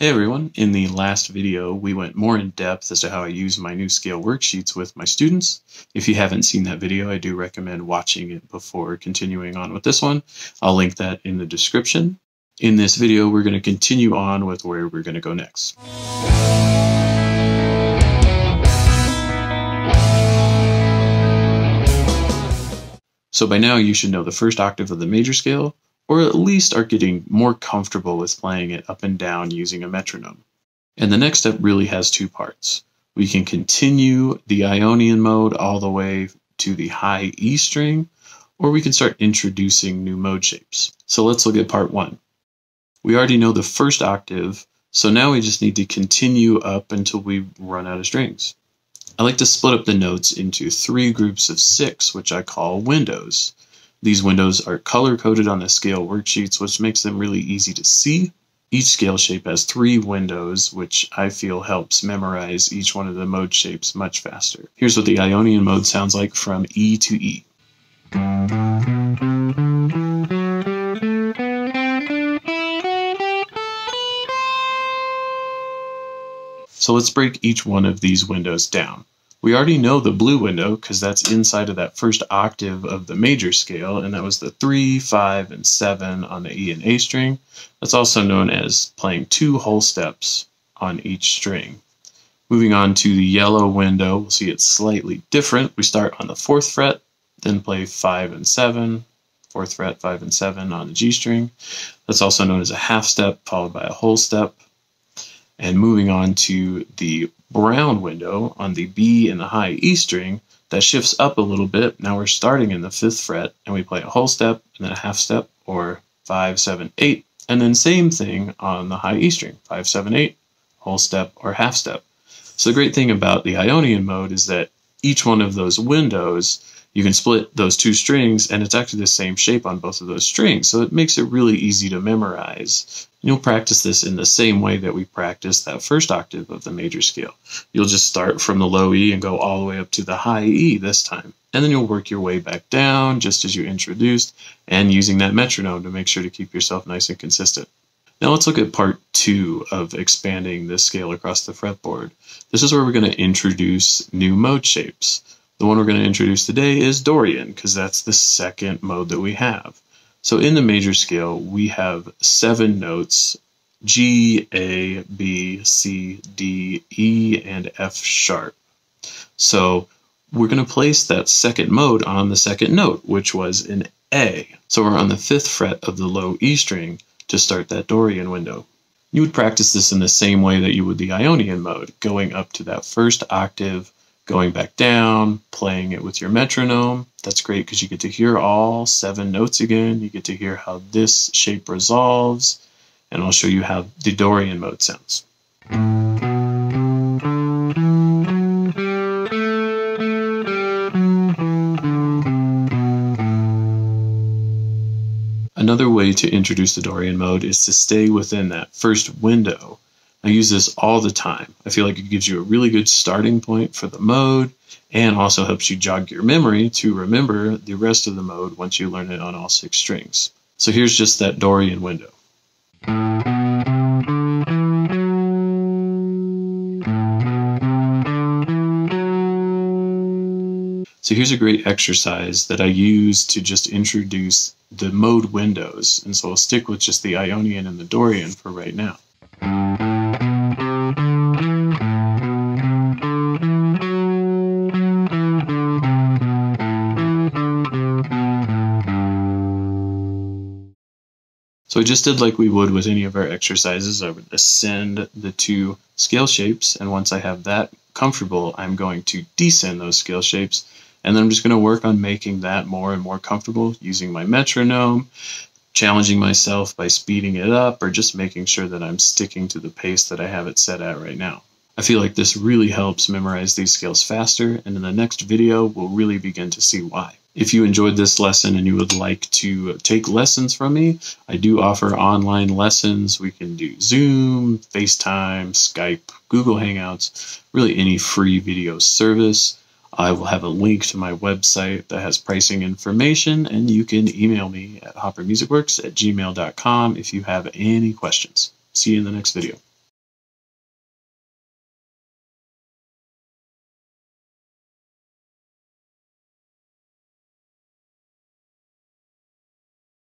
Hey everyone, in the last video we went more in depth as to how I use my new scale worksheets with my students. If you haven't seen that video, I do recommend watching it before continuing on with this one. I'll link that in the description. In this video we're going to continue on with where we're going to go next. So by now you should know the first octave of the major scale, or at least are getting more comfortable with playing it up and down using a metronome. And the next step really has two parts. We can continue the Ionian mode all the way to the high E string, or we can start introducing new mode shapes. So let's look at part one. We already know the first octave, so now we just need to continue up until we run out of strings. I like to split up the notes into three groups of 6, which I call windows. These windows are color-coded on the scale worksheets, which makes them really easy to see. Each scale shape has 3 windows, which I feel helps memorize each one of the mode shapes much faster. Here's what the Ionian mode sounds like from E to E. So let's break each one of these windows down. We already know the blue window because that's inside of that first octave of the major scale, and that was the 3, 5, and 7 on the E and A string. That's also known as playing 2 whole steps on each string. Moving on to the yellow window, we'll see it's slightly different. We start on the 4th fret, then play 5 and 7, 4th fret, 5 and 7 on the G string. That's also known as a half step followed by a whole step. And moving on to the brown window on the B and the high E string, that shifts up a little bit. Now we're starting in the 5th fret and we play a whole step and then a half step, or 5, 7, 8. And then same thing on the high E string, 5, 7, 8, whole step or half step. So the great thing about the Ionian mode is that each one of those windows, you can split those 2 strings and it's actually the same shape on both of those strings. So it makes it really easy to memorize. You'll practice this in the same way that we practiced that first octave of the major scale. You'll just start from the low E and go all the way up to the high E this time. And then you'll work your way back down just as you introduced, and using that metronome to make sure to keep yourself nice and consistent. Now let's look at part 2 of expanding this scale across the fretboard. This is where we're going to introduce new mode shapes. The one we're going to introduce today is Dorian, because that's the second mode that we have. So in the major scale, we have 7 notes, G, A, B, C, D, E, and F sharp. So we're going to place that second mode on the second note, which was an A. So we're on the 5th fret of the low E string to start that Dorian window. You would practice this in the same way that you would the Ionian mode, going up to that first octave, going back down, playing it with your metronome. That's great because you get to hear all 7 notes again. You get to hear how this shape resolves, and I'll show you how the Dorian mode sounds. Another way to introduce the Dorian mode is to stay within that first window. I use this all the time. I feel like it gives you a really good starting point for the mode and also helps you jog your memory to remember the rest of the mode once you learn it on all 6 strings. So here's just that Dorian window. So here's a great exercise that I use to just introduce the mode windows. And so I'll stick with just the Ionian and the Dorian for right now. So I just did like we would with any of our exercises. I would ascend the 2 scale shapes, and once I have that comfortable, I'm going to descend those scale shapes, and then I'm just going to work on making that more and more comfortable using my metronome, challenging myself by speeding it up, or just making sure that I'm sticking to the pace that I have it set at right now. I feel like this really helps memorize these scales faster, and in the next video, we'll really begin to see why. If you enjoyed this lesson and you would like to take lessons from me, I do offer online lessons. We can do Zoom, FaceTime, Skype, Google Hangouts, really any free video service. I will have a link to my website that has pricing information, and you can email me at hoppermusicworks@gmail.com if you have any questions. See you in the next video.